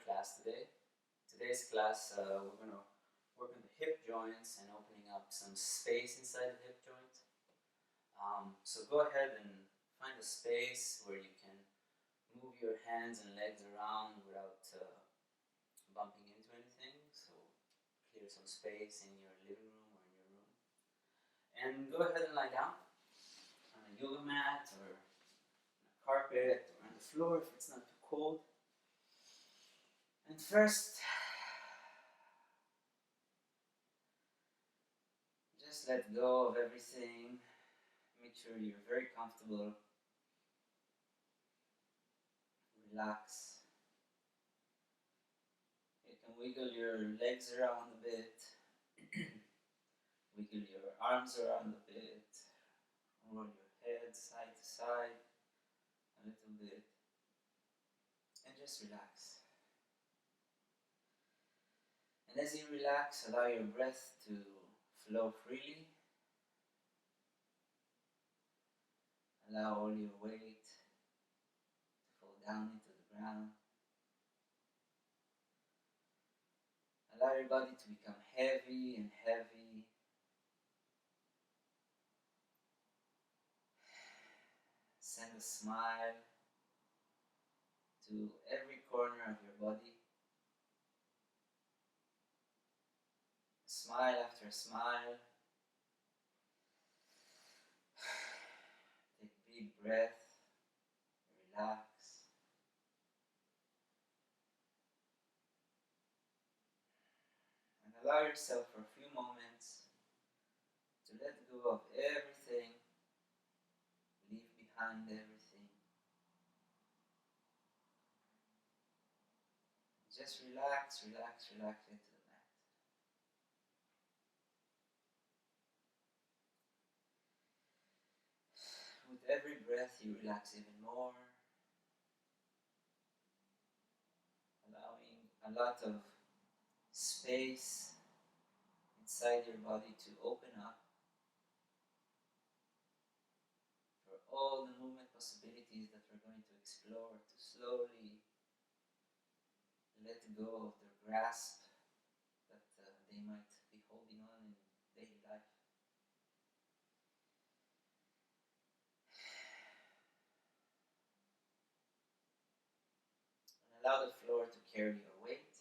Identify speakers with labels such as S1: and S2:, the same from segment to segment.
S1: class today. Today's class, we're going to work on the hip joints and opening up some space inside the hip joint. So go ahead and find a space where you can move your hands and legs around without bumping into anything. So clear some space in your living room or in your room. And go ahead and lie down on a yoga mat or on a carpet or on the floor if it's not too cold. And first, just let go of everything. Make sure you're very comfortable. Relax. You can wiggle your legs around a bit. Wiggle your arms around a bit. Roll your head side to side a little bit. And just relax. And as you relax, allow your breath to flow freely. Allow all your weight to fall down into the ground. Allow your body to become heavy and heavy. Send a smile to every corner of your body. Smile after smile. Take a big breath. Relax. And allow yourself for a few moments to let go of everything. Leave behind everything. Just relax, relax, relax into the mat. With every breath, you relax even more, allowing a lot of space inside your body to open up for all the movement possibilities that we're going to explore, to slowly let go of their grasp that they might be holding on in daily life. And allow the floor to carry your weight.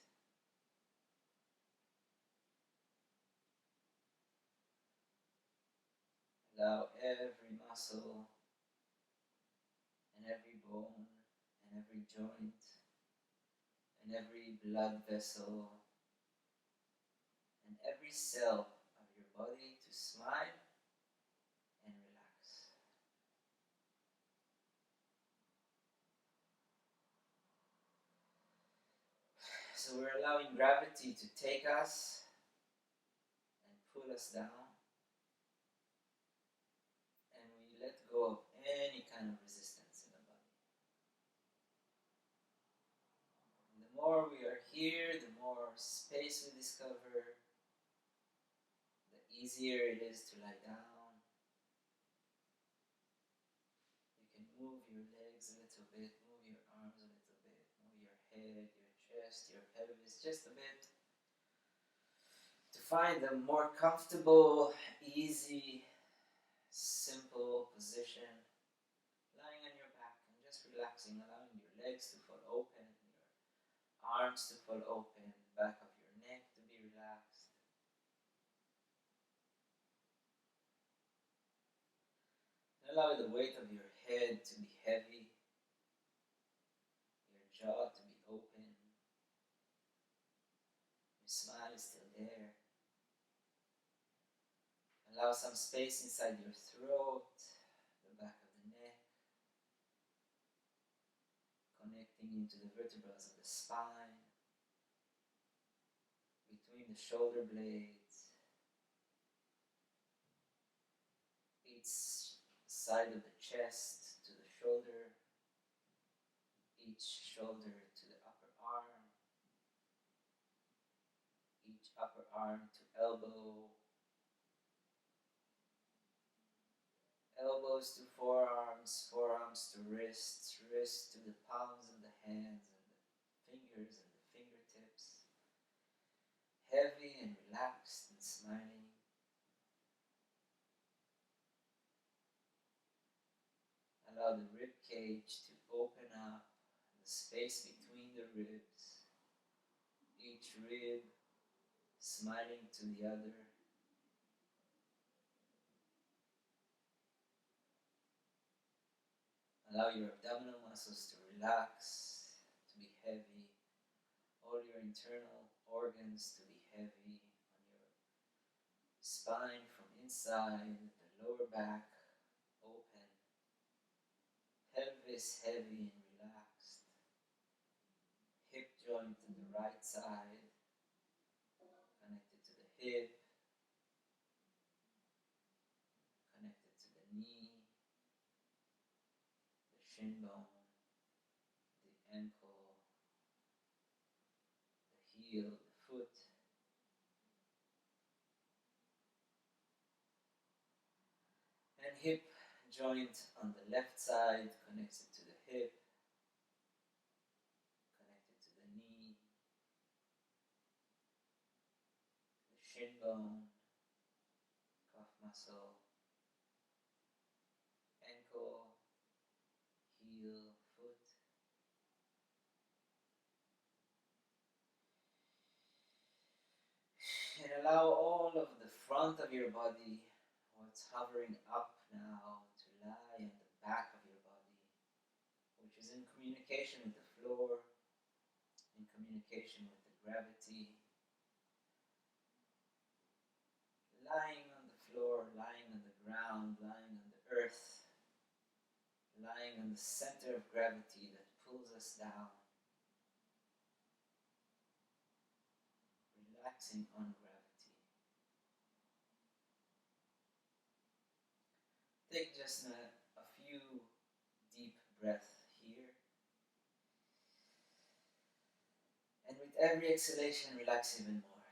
S1: Allow every muscle and every bone and every joint and every blood vessel and every cell of your body to smile and relax. So we're allowing gravity to take us and pull us down, and we let go of any kind of resistance in the body. And the more we are here, the more space we discover, the easier it is to lie down. You can move your legs a little bit, move your arms a little bit, move your head, your chest, your pelvis just a bit, to find a more comfortable, easy, simple position, lying on your back and just relaxing, allowing your legs to fall open, your arms to fall open, the back of your neck to be relaxed. Allow the weight of your head to be heavy, your jaw to be open, your smile is still there. Allow some space inside your throat, the back of the neck, connecting into the vertebrae of the spine, between the shoulder blades, each side of the chest to the shoulder, each shoulder to the upper arm, each upper arm to elbow, elbows to forearms, forearms to wrists, wrists to the palms of the hands and the fingers heavy and relaxed and smiling. Allow the rib cage to open up, the space between the ribs, each rib smiling to the other. Allow your abdominal muscles to relax, to be heavy, all your internal organs to be heavy, on your spine from inside, the lower back open, pelvis heavy and relaxed, hip joint on the right side, connected to the hip, connected to the knee, the shin bone, the ankle, the heel, the foot. And hip joint on the left side connected to the hip, connected to the knee, the shin bone, calf muscle, ankle, heel, foot. And allow all of the front of your body, what's hovering up now, to lie on the back of your body, which is in communication with the floor, in communication with the gravity. Lying on the floor, lying on the ground, lying on the earth, lying on the center of gravity that pulls us down, relaxing on gravity. Take just a few deep breaths here. And with every exhalation, relax even more.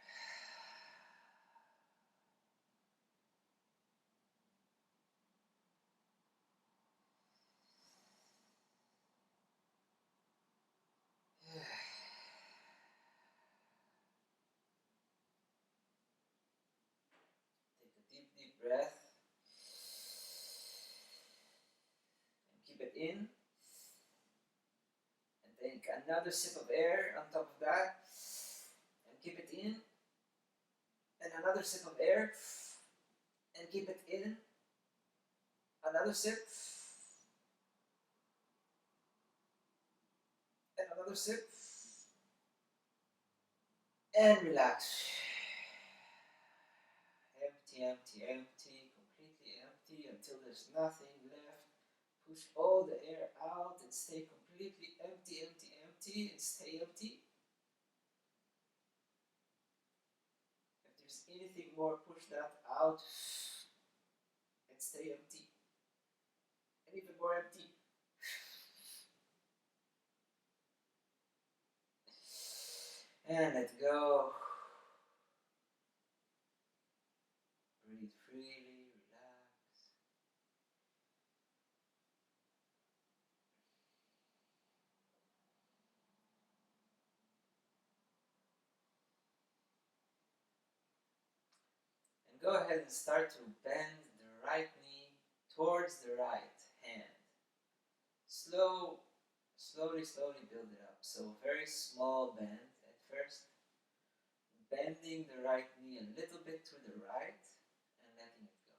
S1: Take a deep, deep breath. And keep it in. And take another sip of air on top of that. And keep it in. And another sip of air. And keep it in. Another sip. And another sip. And relax. Empty, empty, empty. Completely empty until there's nothing left. Push all the air out and stay completely empty, empty, empty, and stay empty. If there's anything more, push that out and stay empty. And even more empty. And let go. Breathe freely, relax. And go ahead and start to bend the right knee towards the right hand. Slowly, slowly build it up. So very small bend at first. Bending the right knee a little bit to the right and letting it go.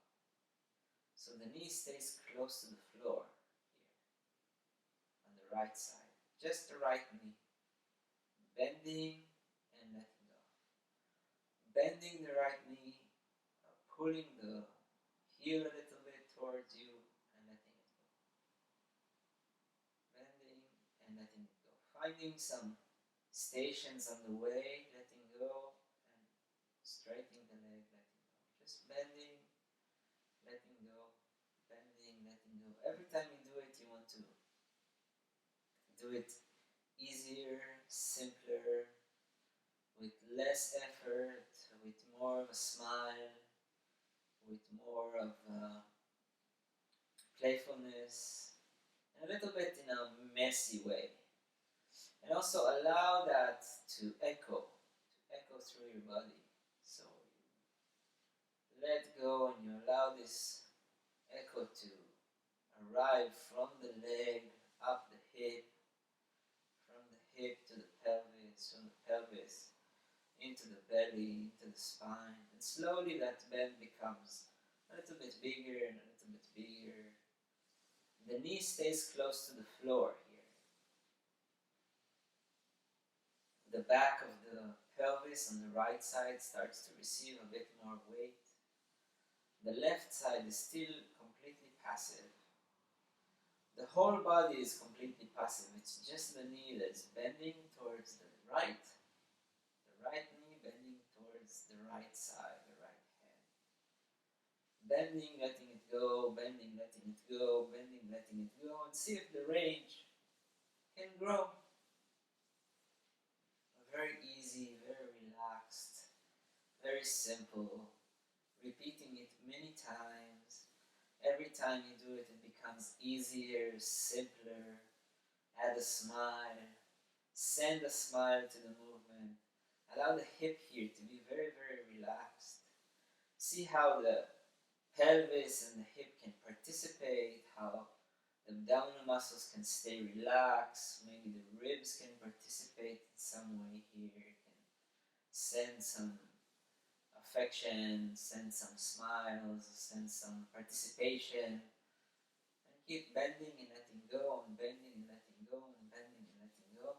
S1: So the knee stays close to the floor here on the right side. Just the right knee. Bending and letting go. Bending the right knee, pulling the heel a little bit towards you and letting it go. Bending and letting it go. Finding some stations on the way, letting go and straightening the leg, letting go. Just bending, letting go, bending, letting go. Every time you do it, you want to do it easier, simpler, with less effort, with more of a smile, with more of playfulness, and a little bit in a messy way. And also allow that to echo through your body. So you let go and you allow this echo to arrive from the leg, up the hip, from the hip to the pelvis, from the pelvis into the belly, into the spine, and slowly that bend becomes a little bit bigger and a little bit bigger. The knee stays close to the floor here. The back of the pelvis on the right side starts to receive a bit more weight. The left side is still completely passive. The whole body is completely passive. It's just the knee that's bending towards the right knee bending towards the right side, the right hand. Bending, letting it go, bending, letting it go, bending, letting it go, and see if the range can grow. Very easy, very relaxed, very simple. Repeating it many times. Every time you do it, it becomes easier, simpler. Add a smile. Send a smile to the movement. Allow the hip here to be very, very relaxed. See how the pelvis and the hip can participate, how the abdominal muscles can stay relaxed, maybe the ribs can participate in some way here, can send some affection, send some smiles, send some participation, and keep bending and letting go, and bending and letting go, and bending and letting go.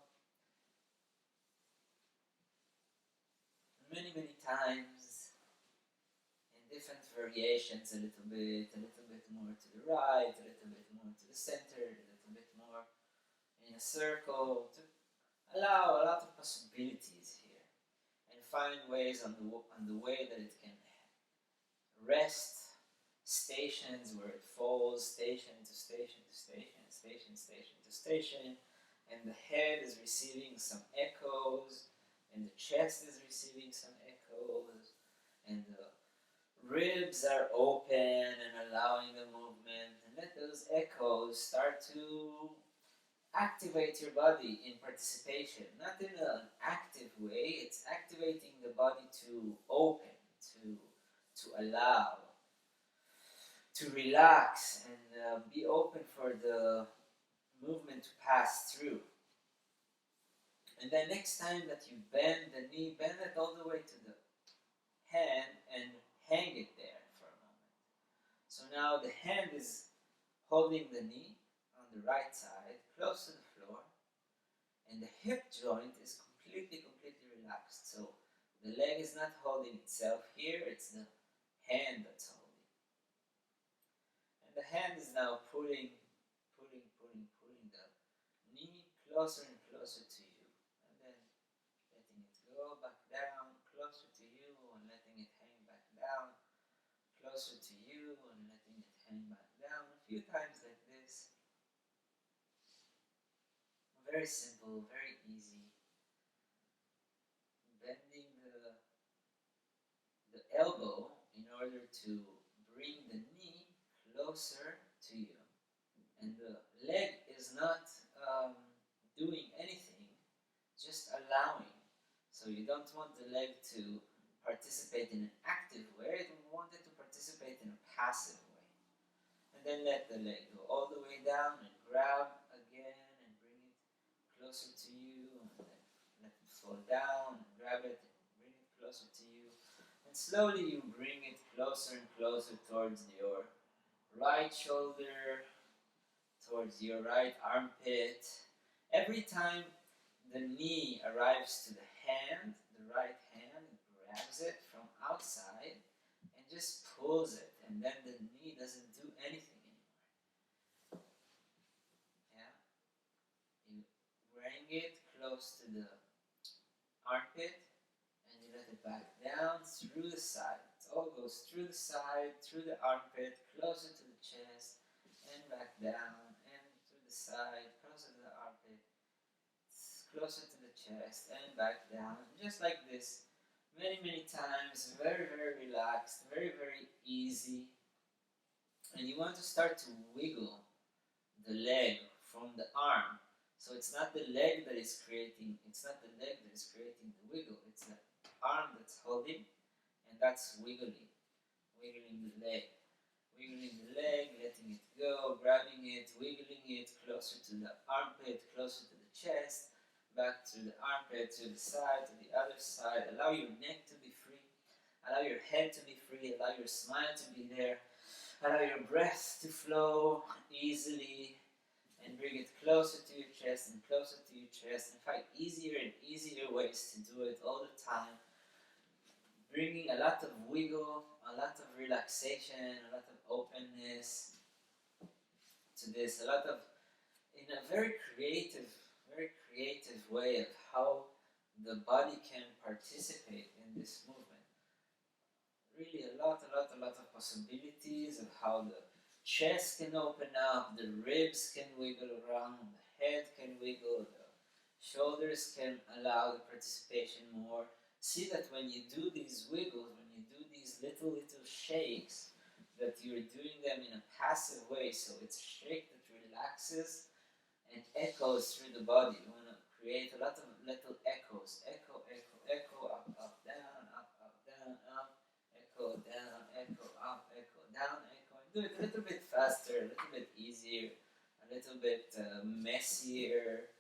S1: Many, many times, in different variations, a little bit more to the right, a little bit more to the center, a little bit more in a circle, to allow a lot of possibilities here, and find ways on the way that it can rest, stations where it falls, station to station to station, station to station, and the head is receiving some echoes, and the chest is receiving some echoes, and the ribs are open and allowing the movement, and let those echoes start to activate your body in participation, not in an active way. It's activating the body to open, to allow, to relax, and be open for the movement to pass through. And then next time that you bend the knee, bend it all the way to the hand and hang it there for a moment. So now the hand is holding the knee on the right side, close to the floor, and the hip joint is completely relaxed. So the leg is not holding itself here, it's the hand that's holding. And the hand is now pulling the knee closer and closer to you. And then letting it go back down, closer to you, and letting it hang back down, closer to you, and letting it hang back down. A few times like this. Very simple, very easy. Bending the elbow in order to bring the knee closer to you. And the leg is not doing anything, just allowing. So you don't want the leg to participate in an active way, you want it to participate in a passive way. And then let the leg go all the way down and grab again and bring it closer to you, and then let it fall down and grab it and bring it closer to you. And slowly you bring it closer and closer towards your right shoulder, towards your right armpit. Every time the knee arrives to the hand, the right hand grabs it from outside and just pulls it, and then the knee doesn't do anything anymore. Yeah? You bring it close to the armpit and you let it back down through the side. It all goes through the side, through the armpit, closer to the chest, and back down, and through the side, closer to the armpit, closer to the chest, and back down. Just like this, many, many times, very, very relaxed, very, very easy. And you want to start to wiggle the leg from the arm. So it's not the leg that is creating, it's not the leg that is creating the wiggle, it's the arm that's holding, and that's wiggling. Wiggling the leg. Wiggling the leg, letting it go, grabbing it, wiggling it closer to the armpit, closer to the chest, back to the armpit, to the side, to the other side. Allow your neck to be free. Allow your head to be free. Allow your smile to be there. Allow your breath to flow easily. And bring it closer to your chest and closer to your chest. And find easier and easier ways to do it all the time. Bringing a lot of wiggle, a lot of relaxation, a lot of openness to this, a lot of, in a very creative way of how the body can participate in this movement. Really a lot of possibilities of how the chest can open up, the ribs can wiggle around, the head can wiggle, the shoulders can allow the participation more. See that when you do these wiggles, when you do these little shakes, that you're doing them in a passive way, so it's a shake that relaxes and echoes through the body. You want to create a lot of little echoes. Echo, echo, echo, up, up, down, echo, down, echo, up, echo, down, echo. And do it a little bit faster, a little bit easier, a little bit messier.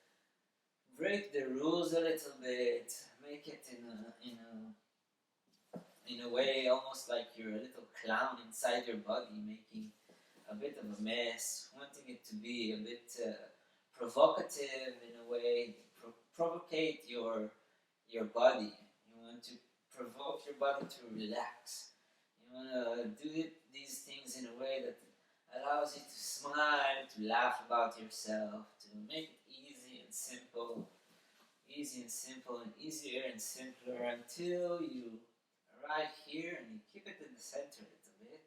S1: Break the rules a little bit. Make it in a way almost like you're a little clown inside your body, making a bit of a mess, wanting it to be a bit provocative in a way, provocate your body. You want to provoke your body to relax. You want to do these things in a way that allows you to smile, to laugh about yourself, to make it easy and simple, and easier and simpler until you arrive here and you keep it in the center a little bit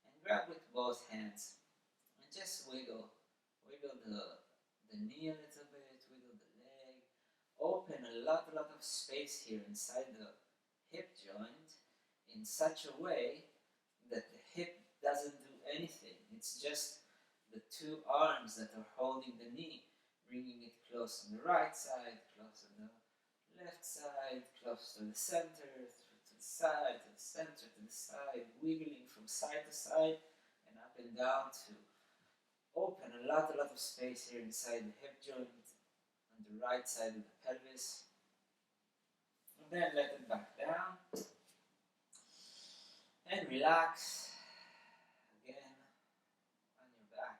S1: and grab with both hands and just wiggle the knee a little bit, wiggle the leg, open a lot of space here inside the hip joint in such a way that the hip doesn't do anything. It's just the two arms that are holding the knee, bringing it close on the right side, close on the left side, close to the center, to the side, to the center, to the side, wiggling from side to side and up and down to open a lot of space here inside the hip joint on the right side of the pelvis. And then let it back down and relax again on your back.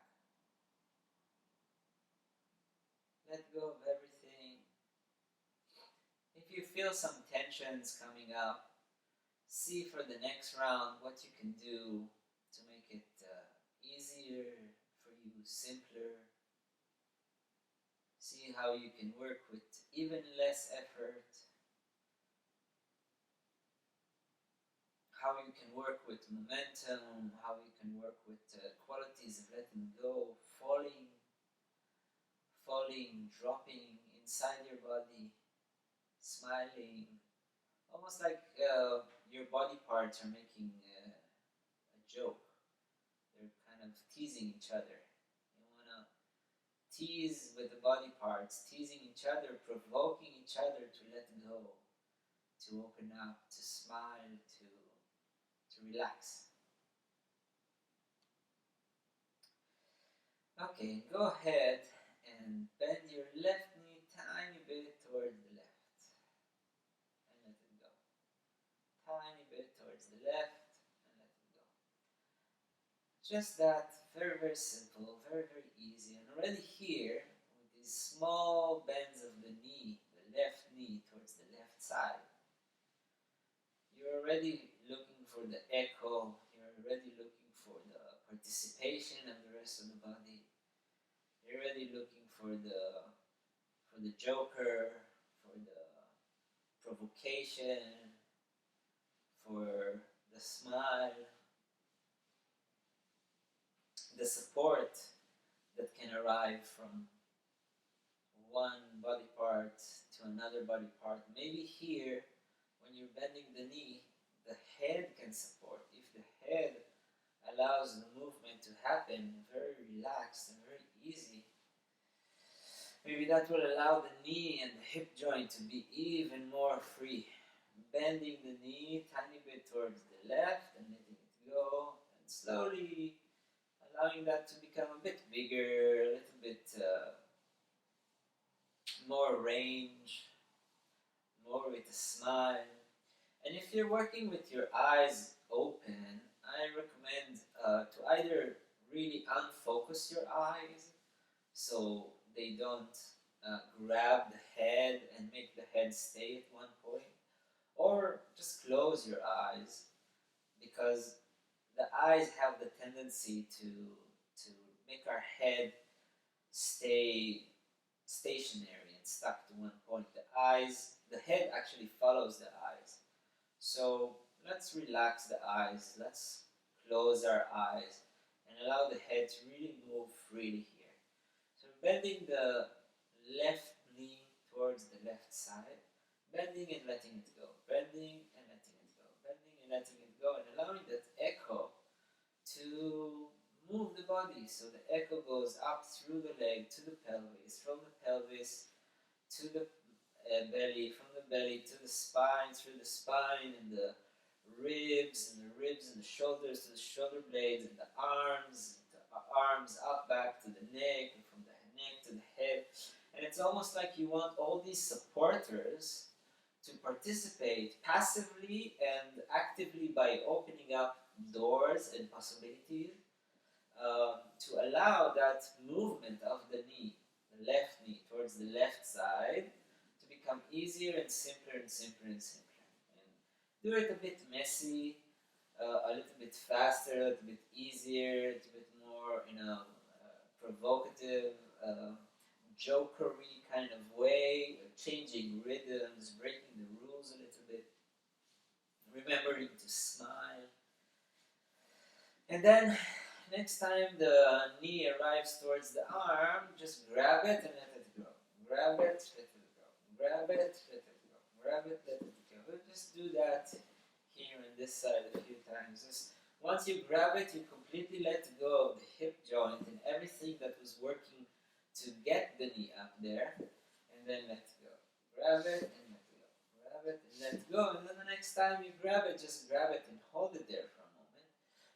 S1: Let go of everything. If you feel some tensions coming up, see for the next round what you can do to make it easier for you, simpler. See how you can work with even less effort. How you can work with momentum, how you can work with qualities of letting go, falling, dropping inside your body, smiling, almost like your body parts are making a joke. They're kind of teasing each other. You want to tease with the body parts, teasing each other, provoking each other to let go, to open up, to smile, to relax. Okay, go ahead and bend your left knee tiny bit towards the left and let it go. Tiny bit towards the left and let it go. Just that, very simple, very easy. And already here, with these small bends of the knee, the left knee towards the left side, you're already looking for the echo, you're already looking for the participation of the rest of the body. You're already looking for the joker, for the provocation, for the smile, the support that can arrive from one body part to another body part. Maybe here, when you're bending the knee, the head can support. If the head allows the movement to happen very relaxed and very easy, maybe that will allow the knee and the hip joint to be even more free, bending the knee tiny bit towards the left and letting it go, and slowly allowing that to become a bit bigger, a little bit more range, more with a smile. And if you're working with your eyes open, I recommend to either really unfocus your eyes so they don't grab the head and make the head stay at one point, or just close your eyes, because the eyes have the tendency to make our head stay stationary and stuck to one point. The head actually follows the eyes. So let's relax the eyes, let's close our eyes and allow the head to really move freely here. So bending the left knee towards the left side, bending and letting it go, bending and letting it go, bending and letting it go, and allowing that echo to move the body. So the echo goes up through the leg to the pelvis, from the pelvis to the belly, from the belly to the spine, through the spine and the ribs, and the ribs and the shoulders to the shoulder blades, and the arms up back to the neck, and from the neck to the head. And it's almost like you want all these supporters to participate passively and actively by opening up doors and possibilities, to allow that movement of the knee, the left knee towards the left side, to become easier and simpler and simpler and simpler. And do it a bit messy, a little bit faster, a little bit easier, a little bit more provocative, jokery kind of way, changing rhythms, breaking the rules a little bit, remembering to smile. And then next time the knee arrives towards the arm, just grab it and let it go. Grab it, let it go. Grab it, let it go. Grab it, let it go. We'll just do that here on this side a few times. Just once you grab it, you completely let go of the hip joint and everything that was working to get the knee up there, and then let go. Grab it and let go. Grab it and let go. And then the next time you grab it, just grab it and hold it there for a moment.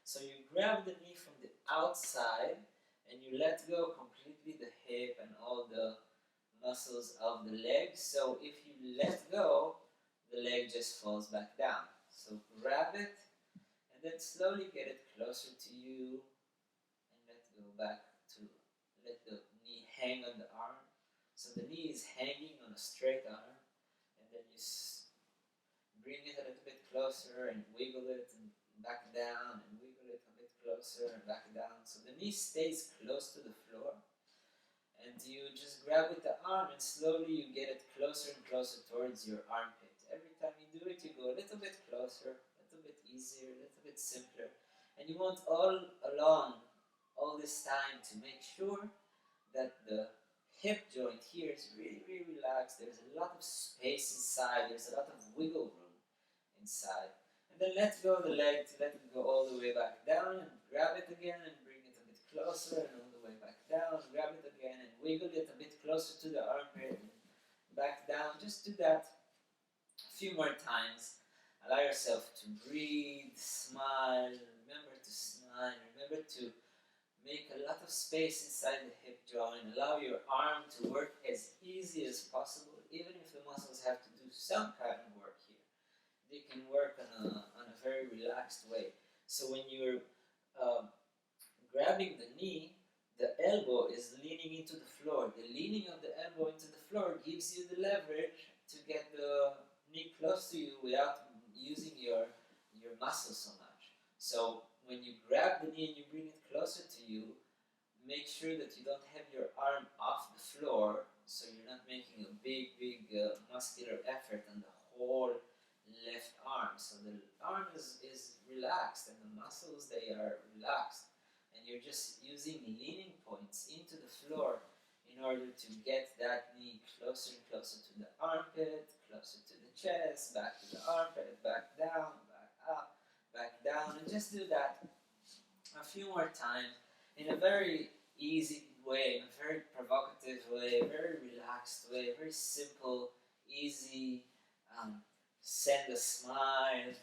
S1: So you grab the knee from the outside and you let go completely the hip and all the muscles of the leg. So if you let go, the leg just falls back down. So grab it and then slowly get it closer to you and let go back to let the knee hang on the arm. So the knee is hanging on a straight arm, and then you bring it a little bit closer and wiggle it and back down and wiggle it a bit closer and back down. So the knee stays close to the floor, and you just grab with the arm and slowly you get it closer and closer towards your armpit. Every time you do it, you go a little bit closer, a little bit easier, a little bit simpler. And you want all along, all this time, to make sure that the hip joint here is really, really relaxed. There's a lot of space inside. There's a lot of wiggle room inside. And then let go of the leg to let it go all the way back down, and grab it again and bring it a bit closer and all the way back down. Grab it again and wiggle it a bit closer to the armpit and back down. Just do that a few more times. Allow yourself to breathe, smile, remember to smile, remember to make a lot of space inside the hip joint. Allow your arm to work as easy as possible, even if the muscles have to do some kind of work here. They can work on a very relaxed way. So when you're grabbing the knee, the elbow is leaning into the floor. The leaning of the elbow into the floor gives you the leverage to get the knee close to you without using your muscles so much. So when you grab the knee and you bring it closer to you, make sure that you don't have your arm off the floor, so you're not making a big muscular effort on the whole left arm. So the arm is relaxed and the muscles, they are relaxed. And you're just using leaning points into the floor in order to get that knee closer and closer to the armpit, closer to the chest, back to the armpit, back down, back up, back down. And just do that a few more times in a very easy way, in a very provocative way, very relaxed way, very simple, easy, Send a smile.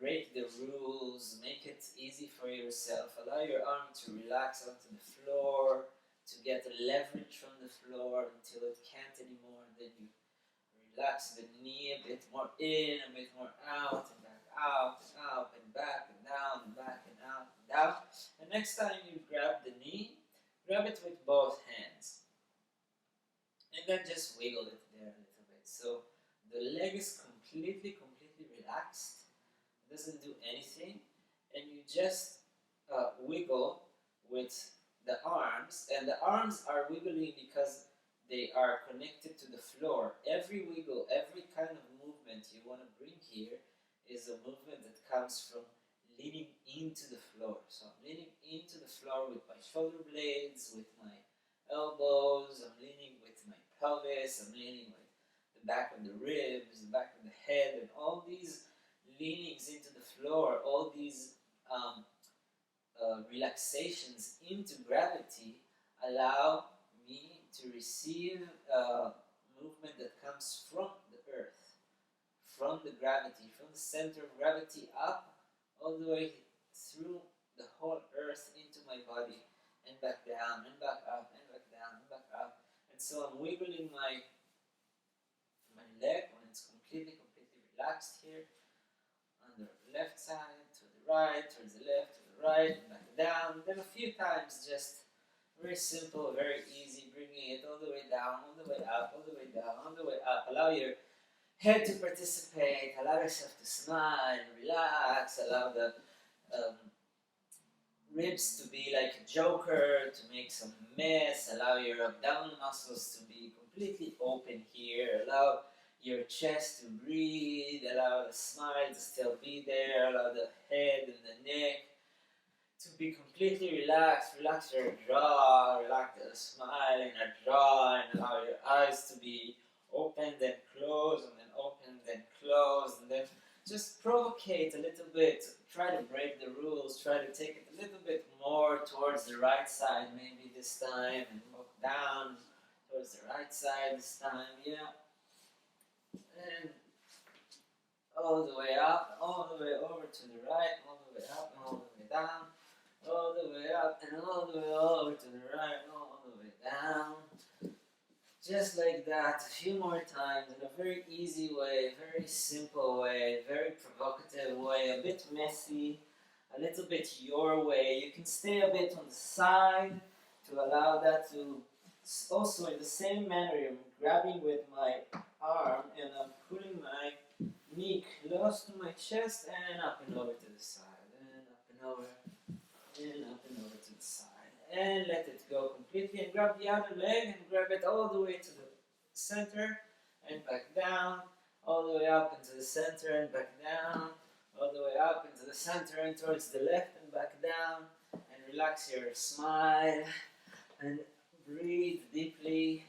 S1: Break the rules. Make it easy for yourself. Allow your arm to relax onto the floor, to get a leverage from the floor until it can't anymore. Then you relax the knee a bit more in, a bit more out, and back out, and up, and back, and down, and back, and out, and down. And next time you grab the knee, grab it with both hands. And then just wiggle it there a little bit. So the leg is completely relaxed. It doesn't do anything. And you just wiggle with the arms. And the arms are wiggling because they are connected to the floor. Every wiggle, every kind of movement you want to bring here is a movement that comes from leaning into the floor. So I'm leaning into the floor with my shoulder blades, with my elbows, I'm leaning with my pelvis, I'm leaning with the back of the ribs, the back of the head, and all these leanings into the floor, all these relaxations into gravity allow me to receive movement that comes from the earth, from the gravity, from the center of gravity up, all the way through the whole earth into my body, and back down, and back up, and back down, and back up. And so I'm wiggling my leg when it's completely relaxed here, on the left side, to the right, towards the left, to the right, and back down. Then a few times, just very simple, very easy, bringing it all the way down, all the way up, all the way down, all the way up. Allow your head to participate, allow yourself to smile, relax, allow the ribs to be like a joker, to make some mess, allow your abdominal muscles to be completely open here, allow your chest to breathe, allow the smile to still be there, allow the head and the neck to be completely relaxed. Relax your jaw, relax the smile in your jaw, and allow your eyes to be open, then close, and then open, then close, and then just provocate a little bit. Try to break the rules. Try to take it a little bit more towards the right side, maybe this time, and walk down towards the right side this time. Yeah. And all the way up, all the way over to the right, all the way up, and all the way down, all the way up, and all the way over to the right, all the way down. Just like that, a few more times in a very easy way, very simple way, very provocative way, a bit messy, a little bit your way. You can stay a bit on the side to allow that to, also in the same manner, I'm grabbing with my arm and I'm pulling my knee close to my chest and up and over to the side, and up and over, and up and over to the side. And let it go completely, and grab the other leg and grab it all the way to the center and back down, all the way up into the center and back down, all the way up into the center and towards the left and back down, and relax your smile and breathe deeply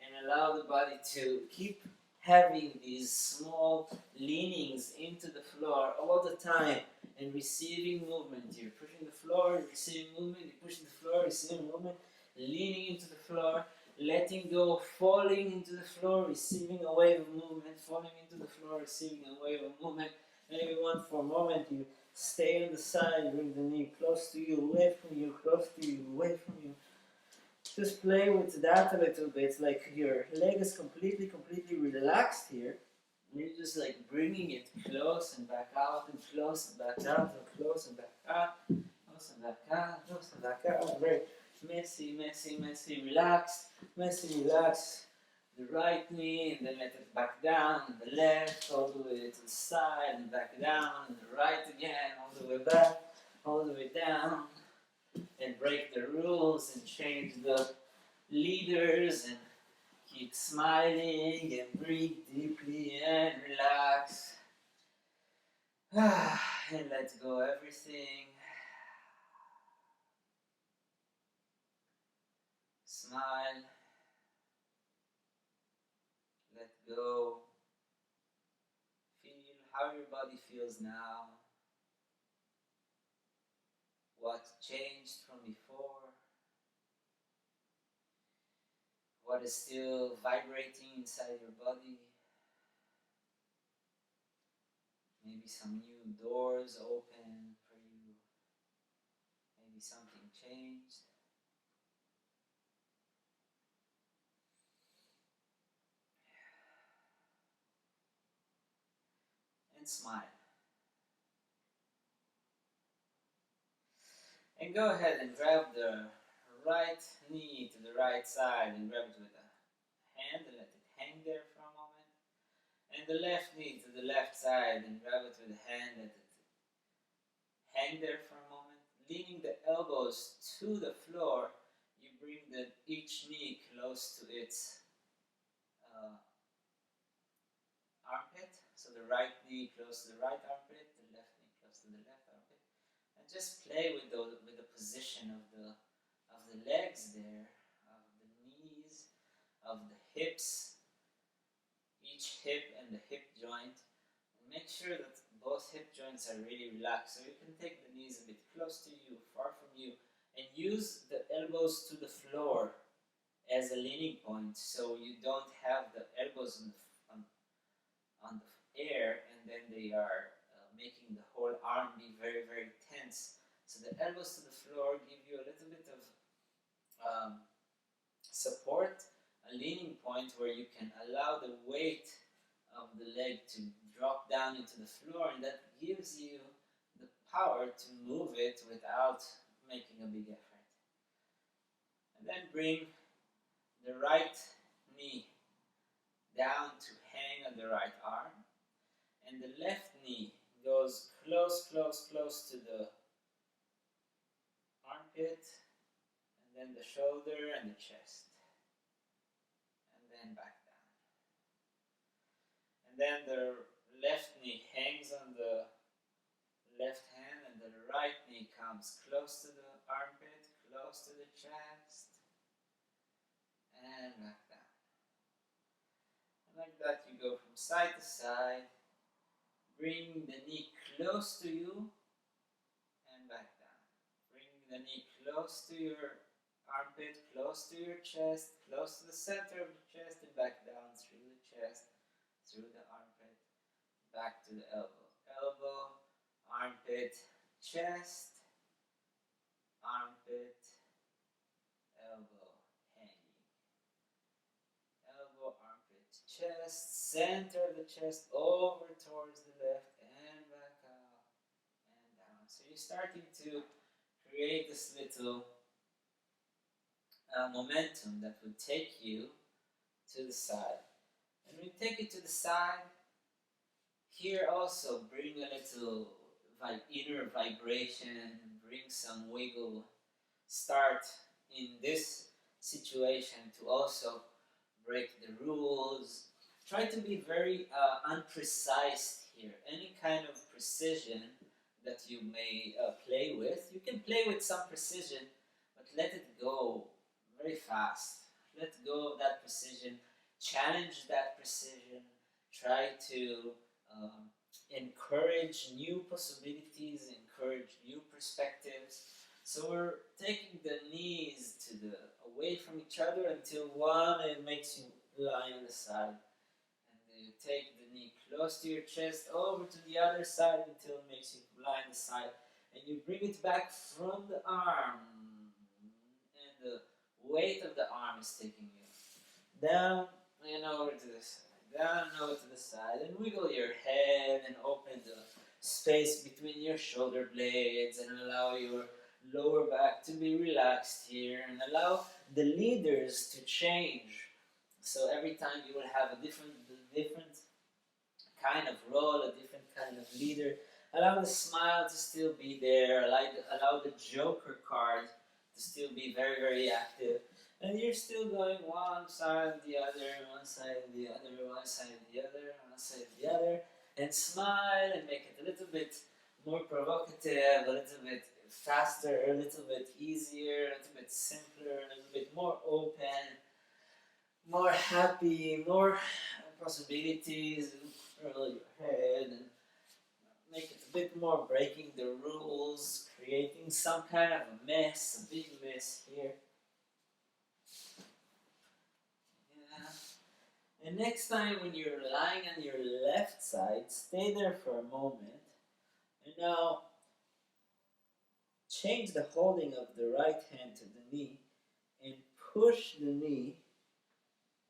S1: and allow the body to keep having these small leanings into the floor all the time and receiving movement. You're pushing the floor, you're receiving movement, you're pushing the floor, receiving movement, leaning into the floor, letting go, falling into the floor, receiving a wave of movement, falling into the floor, receiving a wave of movement. Maybe one for a moment, you stay on the side, bring the knee close to you, away from you, close to you, away from you. Just play with that a little bit, like your leg is completely relaxed here. You're just like bringing it close and back out, and close and back out, and close and back out, close and back out, close and back out. Very messy, relaxed, relaxed. The right knee, and then let it back down, and the left, all the way to the side, and back down, and the right again, all the way back, all the way down. And break the rules and change the leaders and keep smiling and breathe deeply and relax. And let go everything. Smile. Let go. Feel how your body feels now. What changed from before? What is still vibrating inside your body? maybe some new doors open for you, maybe something changed. And smile. And go ahead and grab the right knee to the right side and grab it with a hand and let it hang there for a moment. And the left knee to the left side and grab it with a hand, let it hang there for a moment. Leaning the elbows to the floor, you bring each knee close to its armpit. So the right knee close to the right armpit, the left knee close to the left armpit. And just play with the position of the legs there, of the knees, of the hips, each hip and the hip joint. And make sure that both hip joints are really relaxed. So you can take the knees a bit close to you, far from you, and use the elbows to the floor as a leaning point, so you don't have the elbows on the air, and then they are making the whole arm be very, very tense. So the elbows to the floor give you a little bit of support, a leaning point where you can allow the weight of the leg to drop down into the floor, and that gives you the power to move it without making a big effort. And then bring the right knee down to hang on the right arm, and the left knee goes close, close, close to the armpit, and then the shoulder and the chest, and then back down. And then the left knee hangs on the left hand, and the right knee comes close to the armpit, close to the chest, and back down. And like that you go from side to side, bringing the knee close to you and back down. Bringing the knee close to your armpit, close to your chest, close to the center of the chest, and back down through the chest, through the armpit, back to the elbow. Elbow, armpit, chest, armpit, elbow, hanging. Elbow, armpit, chest, center of the chest, over towards the left, and back out, and down. So you're starting to create this little momentum that would take you to the side. And when you take it to the side, here also bring a little inner vibration, bring some wiggle. Start in this situation to also break the rules. Try to be very unprecise here. Any kind of precision that you may play with, you can play with some precision, but let it go very fast. Let go of that precision. Challenge that precision. Try to encourage new possibilities, encourage new perspectives. So we're taking the knees away from each other until one makes you lie on the side. And you take the knee close to your chest, over to the other side until it makes you lie on the side. And you bring it back from the arm. And the weight of the arm is taking you down and over to the side. Down and over to the side, and wiggle your head and open the space between your shoulder blades, and allow your lower back to be relaxed here, and allow the leaders to change. So every time you will have a different kind of role, a different kind of leader. Allow the smile to still be there. Allow the Joker card to still be very, very active. And you're still going one side and the other, one side and the other, one side and the other, one side and the other. And smile and make it a little bit more provocative, a little bit faster, a little bit easier, a little bit simpler, a little bit more open, more happy, more possibilities. Roll your head and make it a bit more breaking the rules, creating some kind of a mess, a big mess here. And next time when you're lying on your left side, stay there for a moment. And now change the holding of the right hand to the knee and push the knee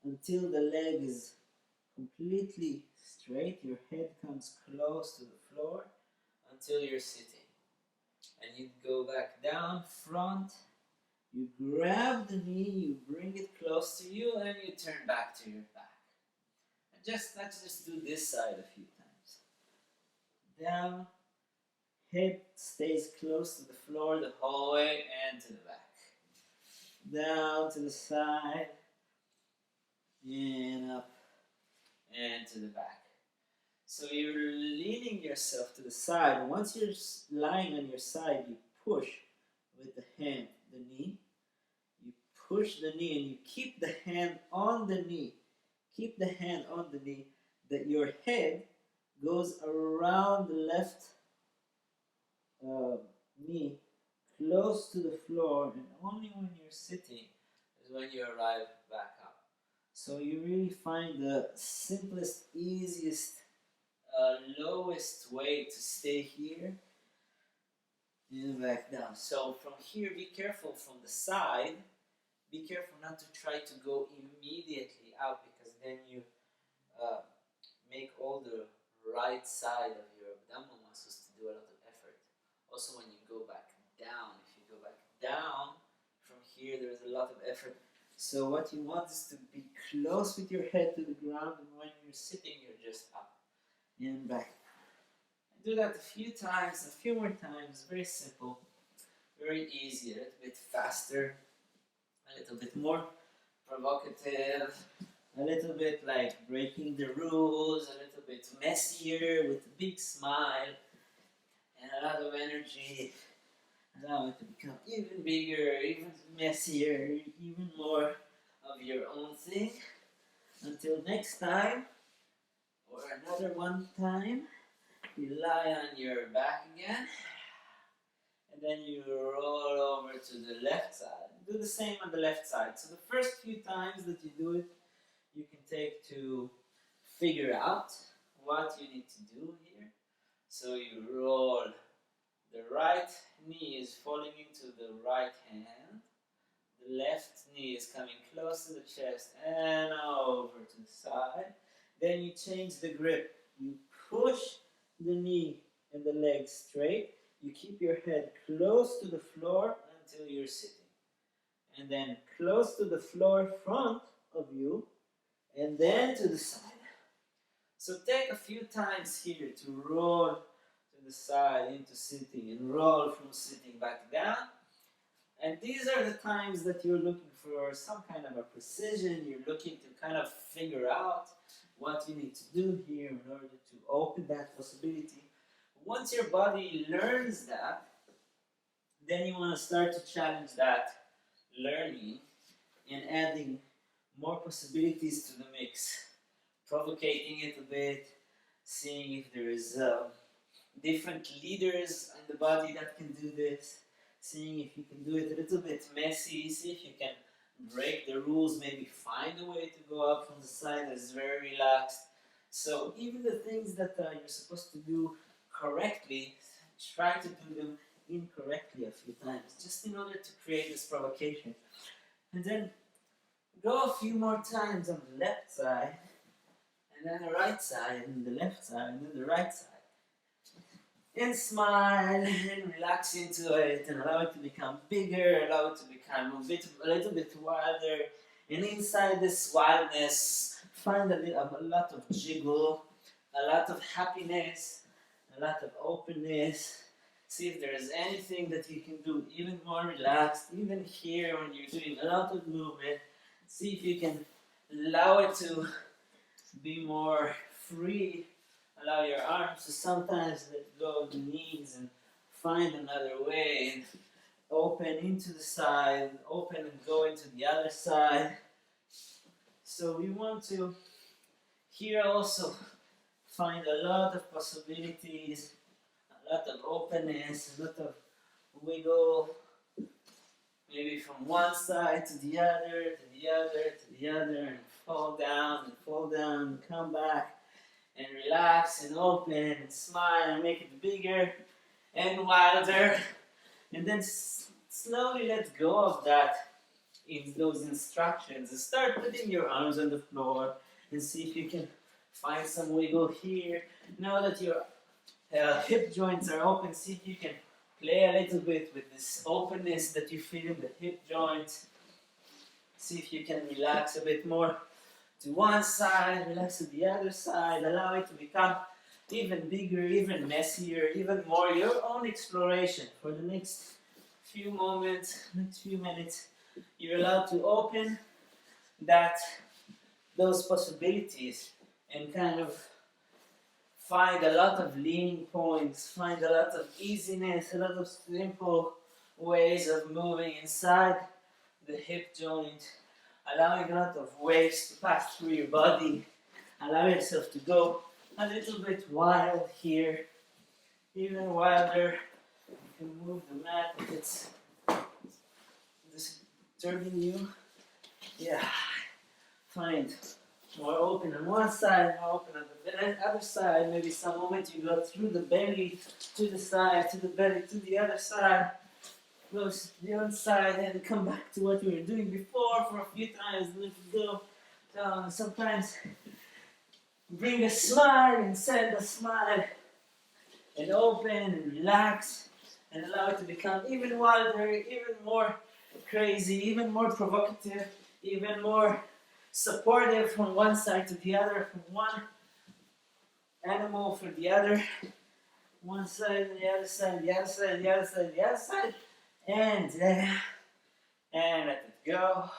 S1: until the leg is completely straight. Your head comes close to the floor until you're sitting. And you go back down, front. You grab the knee, you bring it close to you, and you turn back to your back. And let's just do this side a few times. Down, head stays close to the floor the whole way and to the back. Down to the side, and up, and to the back. So you're leaning yourself to the side. Once you're lying on your side, you push with the hand, the knee. You push the knee and you keep the hand on the knee. Keep the hand on the knee that your head goes around the left knee close to the floor, and only when you're sitting is when you arrive back up. So you really find the simplest, easiest, lowest way to stay here and back down. So from here, be careful from the side. Be careful not to try to go immediately out, because then you make all the right side of your abdominal muscles to do a lot of effort. Also, when you go back down, if you go back down from here, there's a lot of effort. So what you want is to be close with your head to the ground, and when you're sitting, you're just up and back. Do that a few times, a few more times. Very simple, very easy, a little bit faster, a little bit more provocative, a little bit like breaking the rules, a little bit messier with a big smile and a lot of energy. Allow it to become even bigger, even messier, even more of your own thing. Until next time, or another one time, you lie on your back again, and then you roll over to the left side. Do the same on the left side. So the first few times that you do it, you can take to figure out what you need to do here. So you roll, the right knee is falling into the right hand, the left knee is coming close to the chest and over to the side. Then you change the grip. You push the knee and the leg straight. You keep your head close to the floor until you're sitting. And then close to the floor front of you, and then to the side. So take a few times here to roll to the side into sitting, and roll from sitting back down. And these are the times that you're looking for some kind of a precision. You're looking to kind of figure out what you need to do here in order to open that possibility. Once your body learns that, then you want to start to challenge that learning and adding more possibilities to the mix, provocating it a bit, seeing if there is different leaders in the body that can do this, seeing if you can do it a little bit messy, see if you can break the rules, maybe find a way to go up from the side that is very relaxed. So even the things that you're supposed to do correctly, try to do them incorrectly a few times, just in order to create this provocation. And then go a few more times on the left side, and then the right side, and the left side, and then the right side. And smile, and relax into it, and allow it to become bigger, allow it to become a little bit wilder. And inside this wildness, find a lot of jiggle, a lot of happiness, a lot of openness. See if there is anything that you can do even more relaxed, even here when you're doing a lot of movement. See if you can allow it to be more free. Allow your arms to sometimes let go of the knees and find another way, and open into the side, open and go into the other side. So we want to here also find a lot of possibilities, a lot of openness, a lot of wiggle. maybe from one side to the other, to the other, to the other, and fall down, and come back, and relax, and open, and smile, and make it bigger, and wilder, and then slowly let go of that, in those instructions, and start putting your arms on the floor, and see if you can find some wiggle here. Now that your hip joints are open, see if you can play a little bit with this openness that you feel in the hip joint. See if you can relax a bit more to one side, relax to the other side, allow it to become even bigger, even messier, even more your own exploration. For the next few moments, next few minutes, you're allowed to open those possibilities and kind of find a lot of leaning points, find a lot of easiness, a lot of simple ways of moving inside the hip joint, allowing a lot of waves to pass through your body. Allow yourself to go a little bit wild here, even wilder. You can move the mat if it's disturbing you. Yeah, find more open on one side, more open on the other side. Maybe some moment you go through the belly to the side, to the belly to the other side, close to the other side, and come back to what we were doing before for a few times. Let it go. Sometimes bring a smile and send a smile, and open and relax, and allow it to become even wilder, even more crazy, even more provocative, even more supportive from one side to the other, from one animal for the other, one side and the other side, the other side, the other side, the other side, and let it go.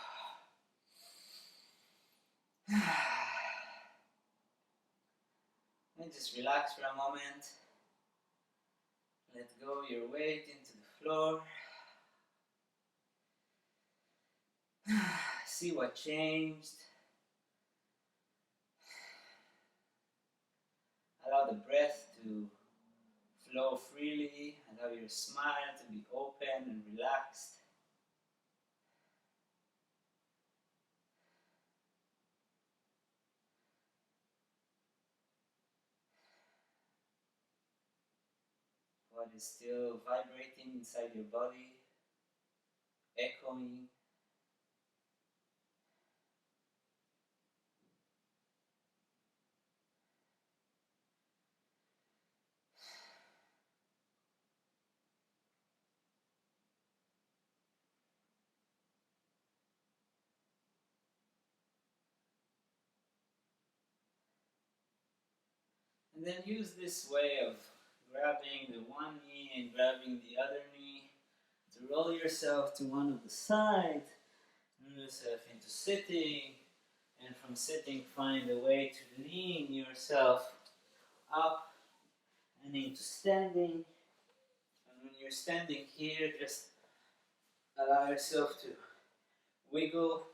S1: And just relax for a moment. Let go your weight into the floor. See what changed. Allow the breath to flow freely. Allow your smile to be open and relaxed. What is still vibrating inside your body, echoing. And then use this way of grabbing the one knee and grabbing the other knee to roll yourself to one of the sides, roll yourself into sitting, and from sitting find a way to lean yourself up and into standing. And when you're standing here, just allow yourself to wiggle,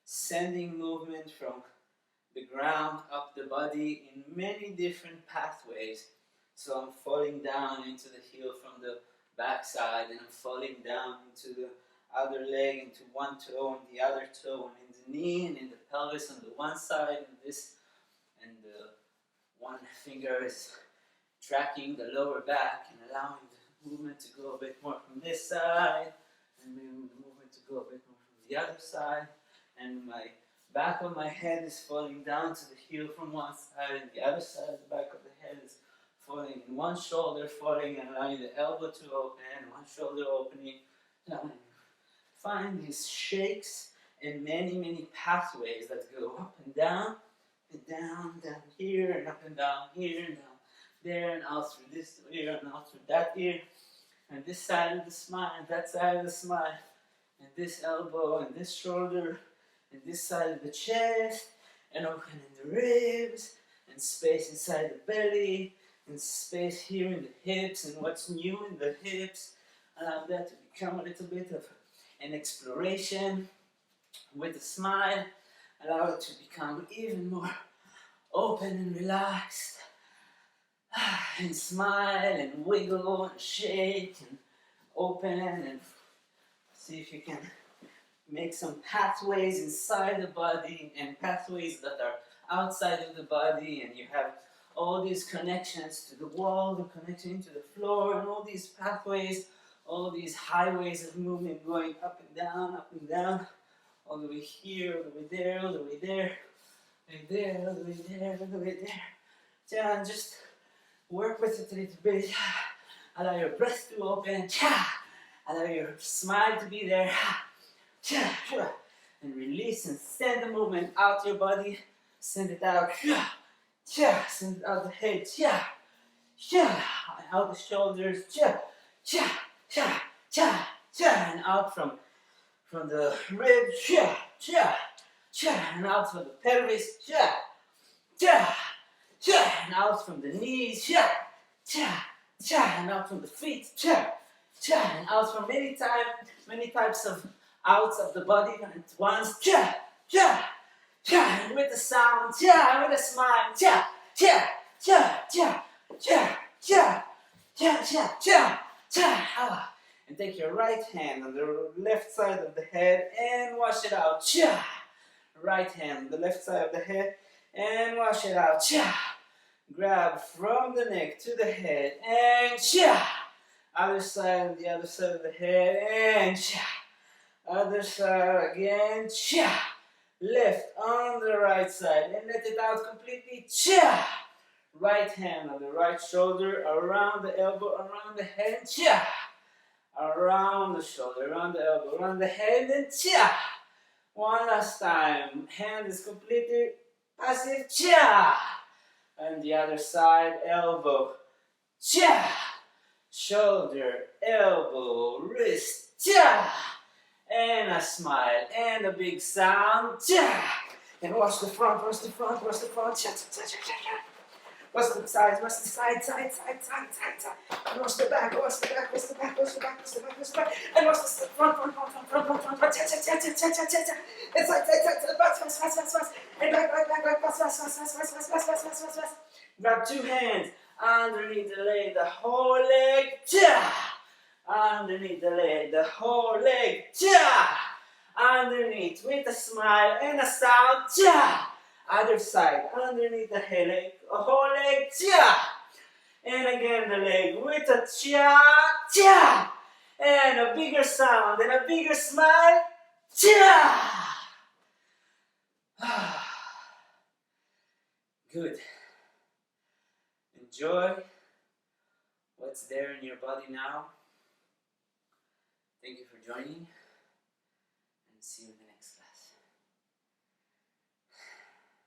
S1: sending movement from the ground up the body in many different pathways. So I'm falling down into the heel from the back side, and I'm falling down into the other leg, into one toe and the other toe, and in the knee and in the pelvis on the one side, and the one finger is tracking the lower back and allowing the movement to go a bit more from this side, and maybe the movement to go a bit more from the other side, and my back of my head is falling down to the heel from one side, and the other side of the back of the head is falling, and one shoulder falling, and allowing the elbow to open, one shoulder opening. Find these shakes and many, many pathways that go up and down here, and up and down here, and down there, and out through this ear, and out through that ear, and this side of the spine, that side of the spine, and this elbow, and this shoulder, and this side of the chest, and opening the ribs, and space inside the belly, and space here in the hips, and what's new in the hips. Allow that to become a little bit of an exploration with a smile. Allow it to become even more open and relaxed, and smile and wiggle and shake and open and See if you can make some pathways inside the body and pathways that are outside of the body, and you have all these connections to the wall, the connection to the floor, and all these pathways, all these highways of movement going up and down, all the way here, all the way there, all the way there, right there, all the way there, all the way there. Yeah, and just work with it a little bit. Allow your breath to open. Allow your smile to be there. And release and send the movement out your body. Send it out. Send it out the head. Out the shoulders. And out from the ribs. And out from the pelvis. And out from the knees. And out from the feet. And out from many types of outs of the body at once. And with the sound, with a smile, and take your right hand on the left side of the head and wash it out. Right hand on the left side of the head and wash it out. Grab from the neck to the head and other side on the other side of the head and other side again. Left on the right side and let it out completely. Right hand on the right shoulder, around the elbow, around the head, around the shoulder, around the elbow, around the head, and one last time. Hand is completely passive. And the other side, elbow, shoulder, elbow, wrist, and a smile, and a big sound, and watch the front, watch the front, watch the front, watch the side, watch the side, and watch the back, watch the back, watch the back, watch the back, watch the back, watch the back, and watch the front, and side, back, fast, and back, fast. Grab two hands underneath the leg, the whole leg, underneath the leg, the whole leg, underneath with a smile and a sound, other side, underneath the leg, the whole leg, and again the leg with a and a bigger sound and a bigger smile, Good. Enjoy what's there in your body now. Thank you for joining, and see you in the next